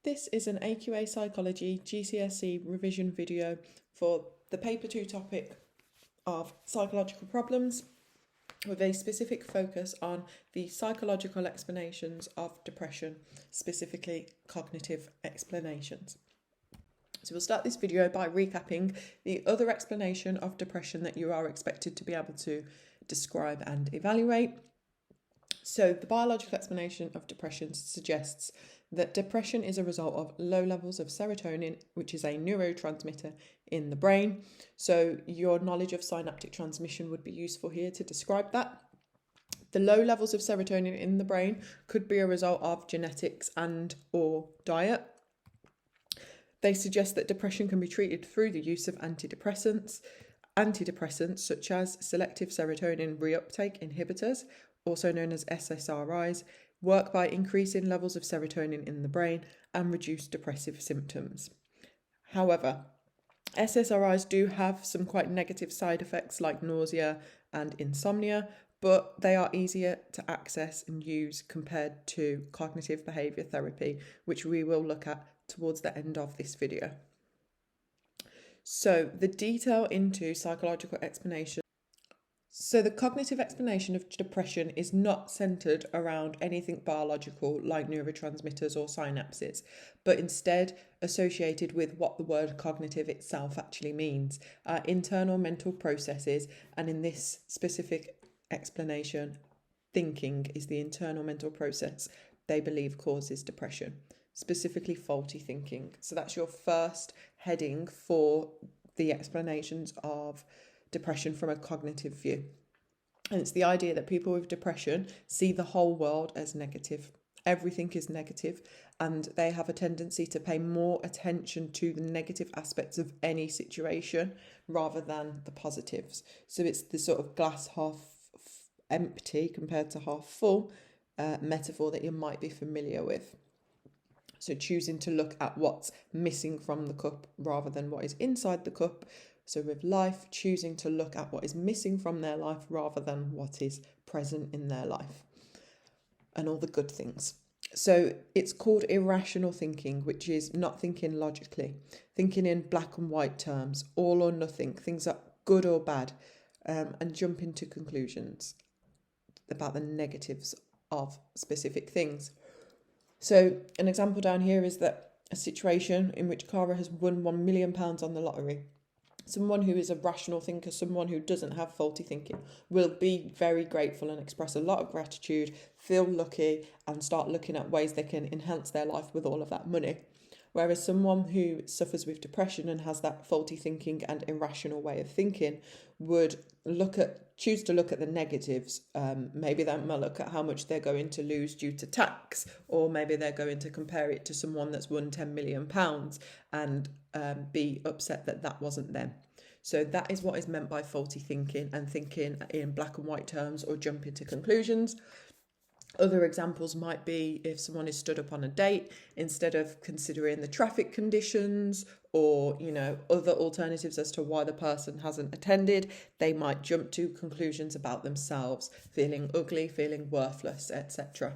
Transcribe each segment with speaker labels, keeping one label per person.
Speaker 1: This is an AQA Psychology GCSE revision video for the Paper 2 topic of psychological problems with a specific focus on the psychological explanations of depression, specifically cognitive explanations. So we'll start this video by recapping the other explanation of depression that you are expected to be able to describe and evaluate. So the biological explanation of depression suggests that depression is a result of low levels of serotonin, which is a neurotransmitter in the brain. So your knowledge of synaptic transmission would be useful here to describe that. The low levels of serotonin in the brain could be a result of genetics and or diet. They suggest that depression can be treated through the use of antidepressants. Antidepressants such as selective serotonin reuptake inhibitors, also known as SSRIs, work by increasing levels of serotonin in the brain and reduce depressive symptoms. However, SSRIs do have some quite negative side effects like nausea and insomnia, but they are easier to access and use compared to cognitive behaviour therapy, which we will look at towards the end of this video. So the detail into psychological explanation. So the cognitive explanation of depression is not centred around anything biological like neurotransmitters or synapses, but instead associated with what the word cognitive itself actually means, internal mental processes, and in this specific explanation, thinking is the internal mental process they believe causes depression, specifically faulty thinking. So that's your first heading for the explanations of depression from a cognitive view. And it's the idea that people with depression see the whole world as negative. Everything is negative, and they have a tendency to pay more attention to the negative aspects of any situation rather than the positives. So it's the sort of glass half empty compared to half full metaphor that you might be familiar with. So choosing to look at what's missing from the cup rather than what is inside the cup. So with life, choosing to look at what is missing from their life rather than what is present in their life and all the good things. So it's called irrational thinking, which is not thinking logically, thinking in black and white terms, all or nothing, things are good or bad, and jumping to conclusions about the negatives of specific things. So an example down here is that a situation in which Cara has won £1 million on the lottery. Someone who is a rational thinker, someone who doesn't have faulty thinking, will be very grateful and express a lot of gratitude, feel lucky, and start looking at ways they can enhance their life with all of that money. Whereas someone who suffers with depression and has that faulty thinking and irrational way of thinking would choose to look at the negatives. Maybe they might look at how much they're going to lose due to tax, or maybe they're going to compare it to someone that's won £10 million and be upset that that wasn't them. So that is what is meant by faulty thinking and thinking in black and white terms or jumping to conclusions. Other examples might be if someone is stood up on a date, instead of considering the traffic conditions or, other alternatives as to why the person hasn't attended, they might jump to conclusions about themselves, feeling ugly, feeling worthless, etc.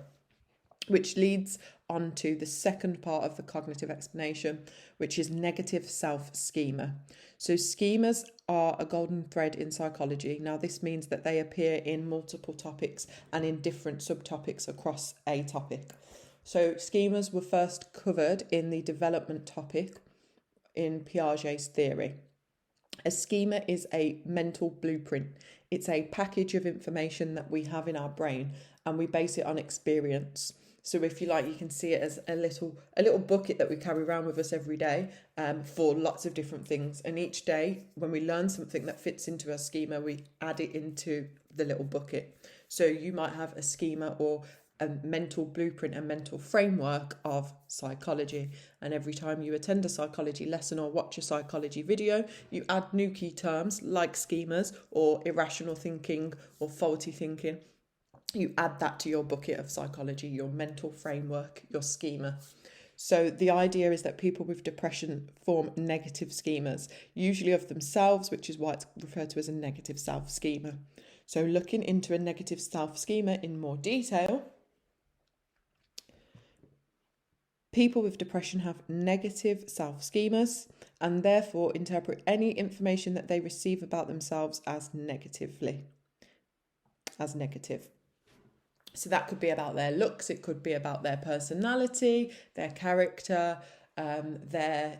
Speaker 1: Which leads on to the second part of the cognitive explanation, which is negative self-schema. So schemas are a golden thread in psychology. Now, this means that they appear in multiple topics and in different subtopics across a topic. So schemas were first covered in the development topic in Piaget's theory. A schema is a mental blueprint. It's a package of information that we have in our brain, and we base it on experience. So if you like, you can see it as a little bucket that we carry around with us every day for lots of different things. And each day, when we learn something that fits into our schema, we add it into the little bucket. So you might have a schema or a mental blueprint, a mental framework of psychology. And every time you attend a psychology lesson or watch a psychology video, you add new key terms like schemas or irrational thinking or faulty thinking. You add that to your bucket of psychology, your mental framework, your schema. So the idea is that people with depression form negative schemas, usually of themselves, which is why it's referred to as a negative self-schema. So looking into a negative self-schema in more detail, People with depression have negative self-schemas and therefore interpret any information that they receive about themselves as negative. So that could be about their looks, it could be about their personality, their character, their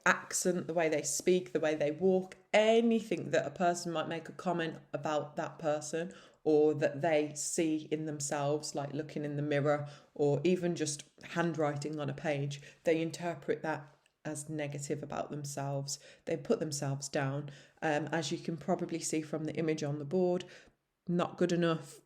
Speaker 1: accent, the way they speak, the way they walk, anything that a person might make a comment about that person or that they see in themselves, like looking in the mirror or even just handwriting on a page. They interpret that as negative about themselves. They put themselves down. As you can probably see from the image on the board, not good enough,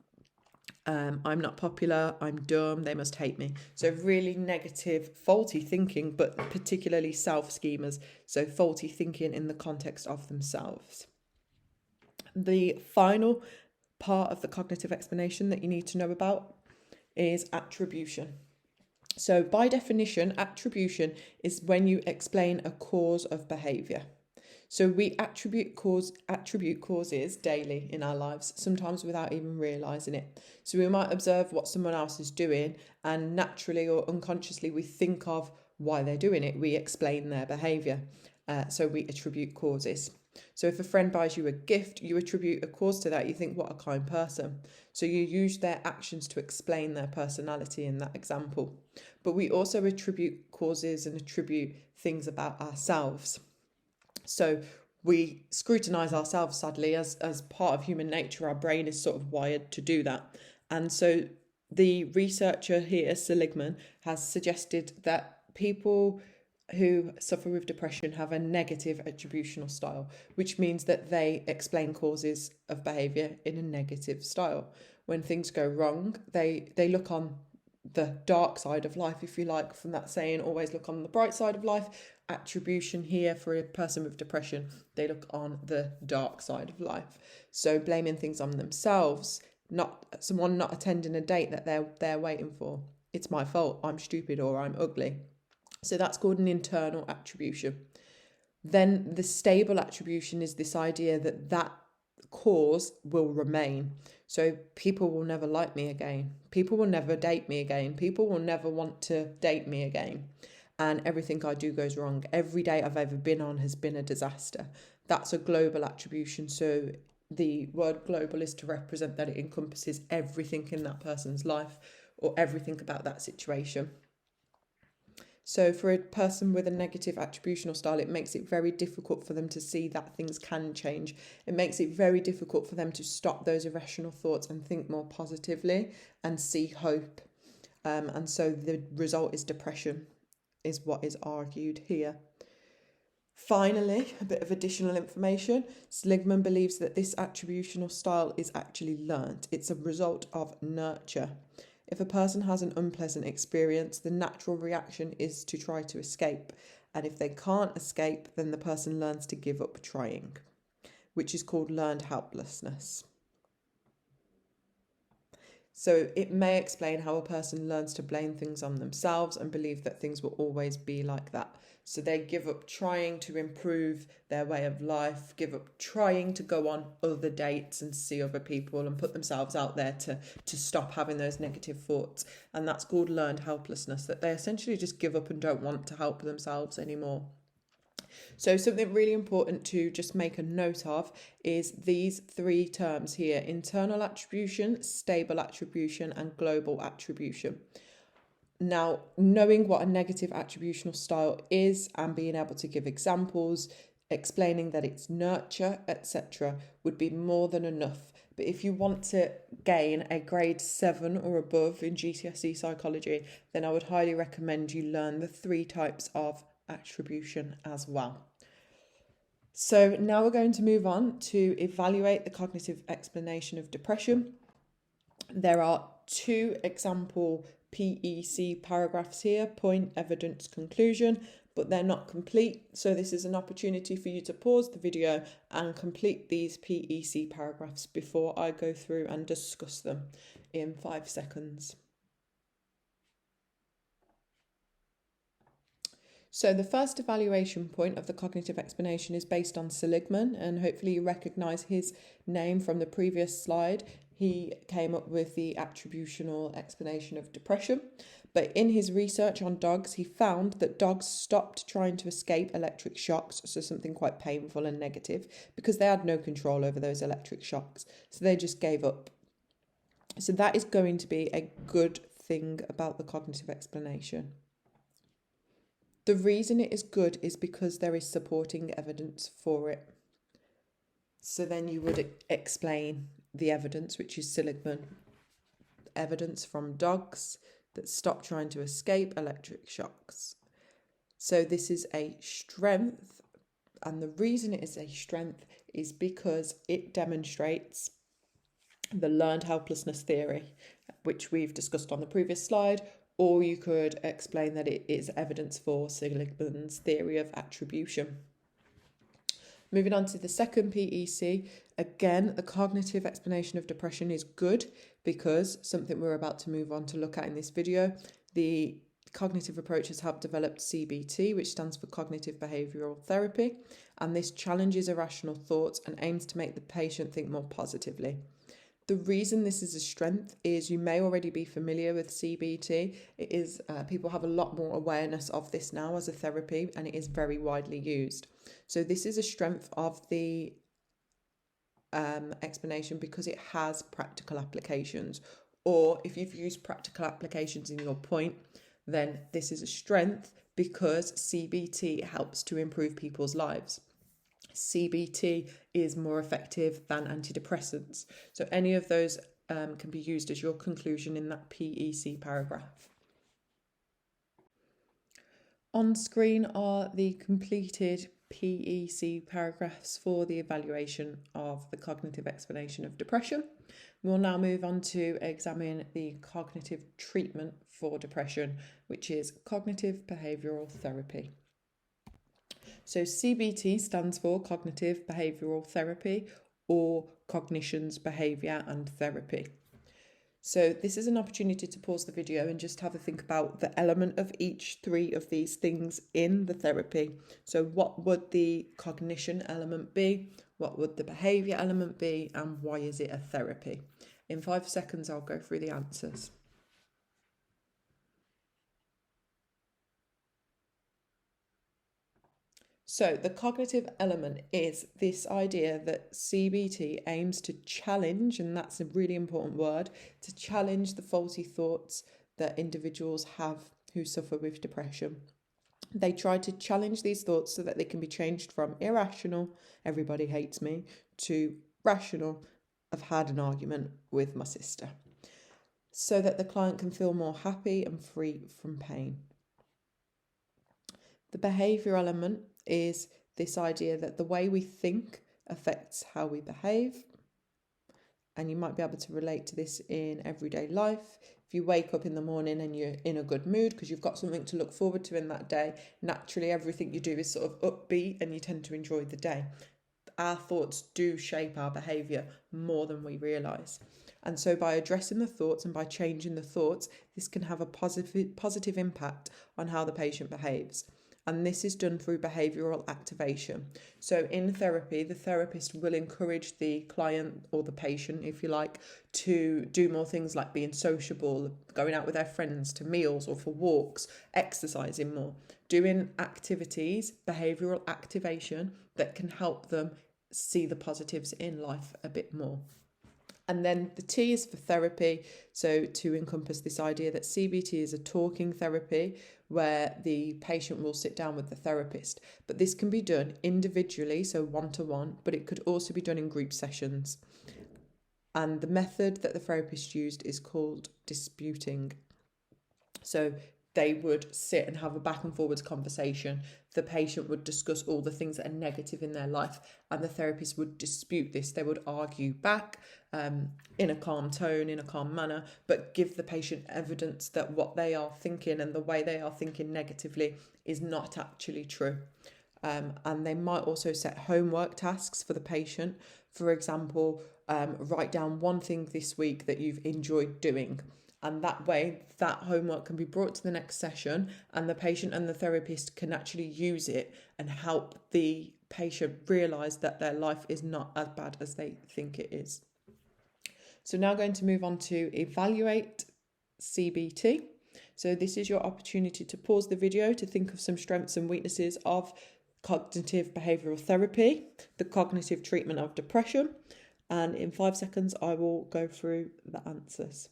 Speaker 1: I'm not popular, I'm dumb, they must hate me. So really negative, faulty thinking, but particularly self-schemas. So faulty thinking in the context of themselves. The final part of the cognitive explanation that you need to know about is attribution. So by definition, attribution is when you explain a cause of behaviour. So we attribute causes daily in our lives, sometimes without even realising it. So we might observe what someone else is doing and naturally or unconsciously we think of why they're doing it. We explain their behaviour. So we attribute causes. So if a friend buys you a gift, you attribute a cause to that. You think, what a kind person. So you use their actions to explain their personality in that example. But we also attribute causes and attribute things about ourselves. So we scrutinise ourselves, sadly, as part of human nature. Our brain is sort of wired to do that. And so the researcher here, Seligman, has suggested that people who suffer with depression have a negative attributional style, which means that they explain causes of behaviour in a negative style. When things go wrong, they look on the dark side of life, if you like, from that saying, always look on the bright side of life. Attribution here for a person with depression, they look on the dark side of life. So blaming things on themselves, not someone not attending a date that they're waiting for. It's my fault, I'm stupid or I'm ugly. So that's called an internal attribution. Then the stable attribution is this idea that that cause will remain. So people will never like me again. People will never date me again. People will never want to date me again. And everything I do goes wrong. Every date I've ever been on has been a disaster. That's a global attribution. So the word global is to represent that it encompasses everything in that person's life or everything about that situation. So for a person with a negative attributional style, it makes it very difficult for them to see that things can change. It makes it very difficult for them to stop those irrational thoughts and think more positively and see hope. And so the result is depression, is what is argued here. Finally, a bit of additional information. Seligman believes that this attributional style is actually learnt. It's a result of nurture. If a person has an unpleasant experience, the natural reaction is to try to escape. And if they can't escape, then the person learns to give up trying, which is called learned helplessness. So it may explain how a person learns to blame things on themselves and believe that things will always be like that. So they give up trying to improve their way of life, give up trying to go on other dates and see other people and put themselves out there to stop having those negative thoughts. And that's called learned helplessness, that they essentially just give up and don't want to help themselves anymore. So something really important to just make a note of is these three terms here: internal attribution, stable attribution, and global attribution. Now, knowing what a negative attributional style is and being able to give examples, explaining that it's nurture, etc., would be more than enough. But if you want to gain a grade 7 or above in GCSE psychology, then I would highly recommend you learn the 3 types of attribution as well. So now we're going to move on to evaluate the cognitive explanation of depression. There are 2 example PEC paragraphs here, point, evidence, conclusion, but they're not complete. So this is an opportunity for you to pause the video and complete these PEC paragraphs before I go through and discuss them in 5 seconds. So the first evaluation point of the cognitive explanation is based on Seligman, and hopefully you recognise his name from the previous slide. He came up with the attributional explanation of depression. But in his research on dogs, he found that dogs stopped trying to escape electric shocks, so something quite painful and negative, because they had no control over those electric shocks. So they just gave up. So that is going to be a good thing about the cognitive explanation. The reason it is good is because there is supporting evidence for it. So then you would explain the evidence, which is Seligman evidence from dogs that stop trying to escape electric shocks. So this is a strength, and the reason it is a strength is because it demonstrates the learned helplessness theory, which we've discussed on the previous slide, or you could explain that it is evidence for Seligman's theory of attribution. Moving on to the second PEC, again, the cognitive explanation of depression is good because something we're about to move on to look at in this video, the cognitive approaches have developed CBT, which stands for Cognitive Behavioural Therapy, and this challenges irrational thoughts and aims to make the patient think more positively. The reason this is a strength is you may already be familiar with CBT. It is people have a lot more awareness of this now as a therapy, and it is very widely used. So this is a strength of the explanation because it has practical applications. Or if you've used practical applications in your point, then this is a strength because CBT helps to improve people's lives. CBT is more effective than antidepressants. So any of those can be used as your conclusion in that PEC paragraph. On screen are the completed PEC paragraphs for the evaluation of the cognitive explanation of depression. We'll now move on to examine the cognitive treatment for depression, which is cognitive behavioural therapy. So CBT stands for Cognitive Behavioural Therapy, or Cognitions, Behaviour and Therapy. So this is an opportunity to pause the video and just have a think about the element of each three of these things in the therapy. So what would the cognition element be? What would the behaviour element be? And why is it a therapy? In 5 seconds, I'll go through the answers. So the cognitive element is this idea that CBT aims to challenge, and that's a really important word, to challenge the faulty thoughts that individuals have who suffer with depression. They try to challenge these thoughts so that they can be changed from irrational, everybody hates me, to rational, I've had an argument with my sister, so that the client can feel more happy and free from pain. The behaviour element is this idea that the way we think affects how we behave. And you might be able to relate to this in everyday life. If you wake up in the morning and you're in a good mood because you've got something to look forward to in that day, naturally everything you do is sort of upbeat and you tend to enjoy the day. Our thoughts do shape our behaviour more than we realise. And so by addressing the thoughts and by changing the thoughts, this can have a positive impact on how the patient behaves. And this is done through behavioural activation. So in therapy, the therapist will encourage the client or the patient, if you like, to do more things like being sociable, going out with their friends to meals or for walks, exercising more, doing activities, behavioural activation that can help them see the positives in life a bit more. And then the T is for therapy, so to encompass this idea that CBT is a talking therapy where the patient will sit down with the therapist. But this can be done individually, so one-to-one, but it could also be done in group sessions. And the method that the therapist used is called disputing. So they would sit and have a back and forwards conversation. The patient would discuss all the things that are negative in their life, and the therapist would dispute this. They would argue back in a calm tone, in a calm manner, but give the patient evidence that what they are thinking and the way they are thinking negatively is not actually true. And they might also set homework tasks for the patient. For example, write down one thing this week that you've enjoyed doing. And that way, that homework can be brought to the next session and the patient and the therapist can actually use it and help the patient realise that their life is not as bad as they think it is. So now going to move on to evaluate CBT. So this is your opportunity to pause the video to think of some strengths and weaknesses of cognitive behavioural therapy, the cognitive treatment of depression, and in 5 seconds I will go through the answers.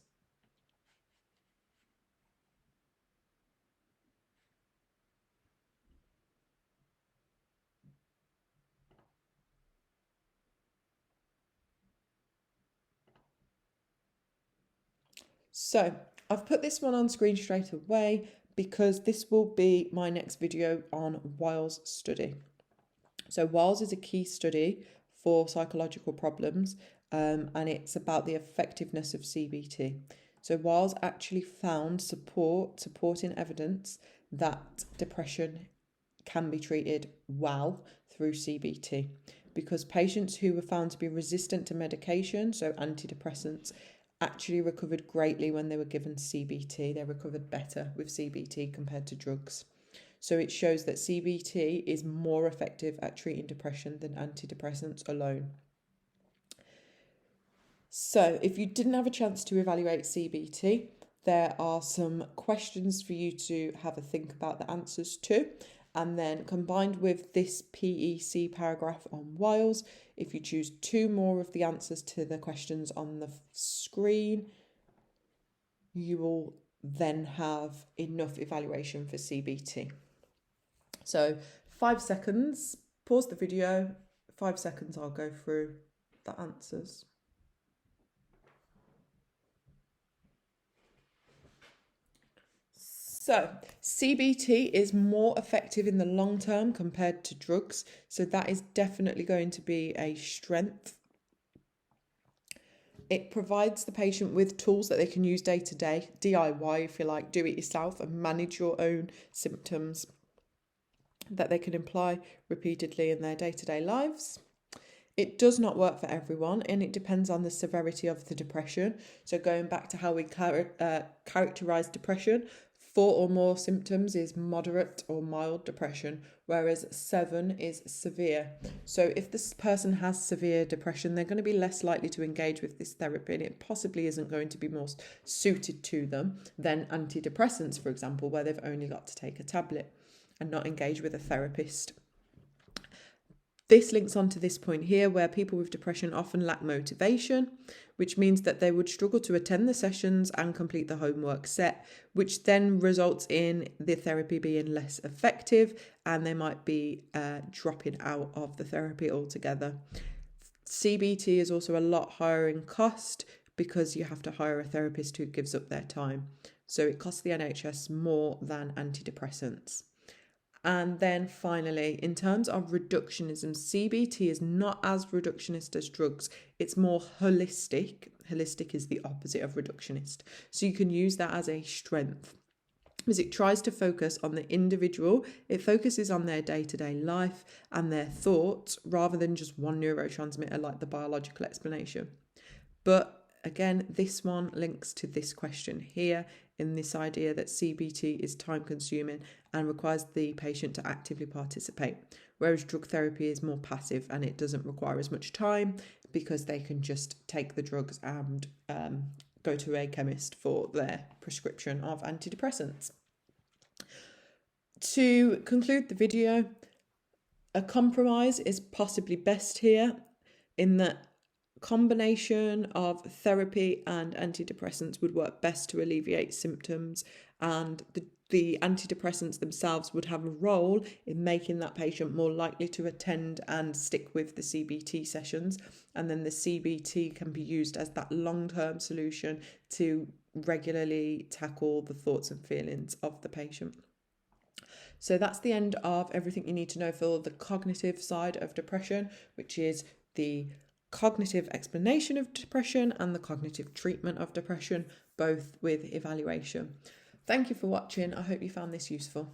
Speaker 1: So I've put this one on screen straight away because this will be my next video on Weil's study. So Weil's is a key study for psychological problems, and it's about the effectiveness of CBT. So Weil's actually found supporting evidence that depression can be treated well through CBT, because patients who were found to be resistant to medication, so antidepressants, actually recovered greatly when they were given CBT. They recovered better with CBT compared to drugs. So it shows that CBT is more effective at treating depression than antidepressants alone. So if you didn't have a chance to evaluate CBT, there are some questions for you to have a think about the answers to. And then combined with this PEC paragraph on Weil's, if you choose 2 more of the answers to the questions on the screen, you will then have enough evaluation for CBT. So 5 seconds, pause the video, 5 seconds I'll go through the answers. So CBT is more effective in the long term compared to drugs. So that is definitely going to be a strength. It provides the patient with tools that they can use day to day, DIY if you like, do it yourself and manage your own symptoms that they can apply repeatedly in their day-to-day lives. It does not work for everyone, and it depends on the severity of the depression. So going back to how we characterize depression, 4 or more symptoms is moderate or mild depression, whereas 7 is severe. So if this person has severe depression, they're going to be less likely to engage with this therapy, and it possibly isn't going to be more suited to them than antidepressants, for example, where they've only got to take a tablet and not engage with a therapist. This links on to this point here, where people with depression often lack motivation, which means that they would struggle to attend the sessions and complete the homework set, which then results in the therapy being less effective, and they might be dropping out of the therapy altogether. CBT is also a lot higher in cost because you have to hire a therapist who gives up their time. So it costs the NHS more than antidepressants. And then finally, in terms of reductionism, CBT is not as reductionist as drugs. It's more holistic. Holistic is the opposite of reductionist. So you can use that as a strength, because it tries to focus on the individual. It focuses on their day-to-day life and their thoughts rather than just one neurotransmitter like the biological explanation. But again, this one links to this question here, in this idea that CBT is time consuming and requires the patient to actively participate, whereas drug therapy is more passive and it doesn't require as much time because they can just take the drugs and go to a chemist for their prescription of antidepressants. To conclude the video, a compromise is possibly best here, in that combination of therapy and antidepressants would work best to alleviate symptoms, and the antidepressants themselves would have a role in making that patient more likely to attend and stick with the CBT sessions, and then the CBT can be used as that long-term solution to regularly tackle the thoughts and feelings of the patient. So that's the end of everything you need to know for the cognitive side of depression, which is the cognitive explanation of depression and the cognitive treatment of depression, both with evaluation. Thank you for watching. I hope you found this useful.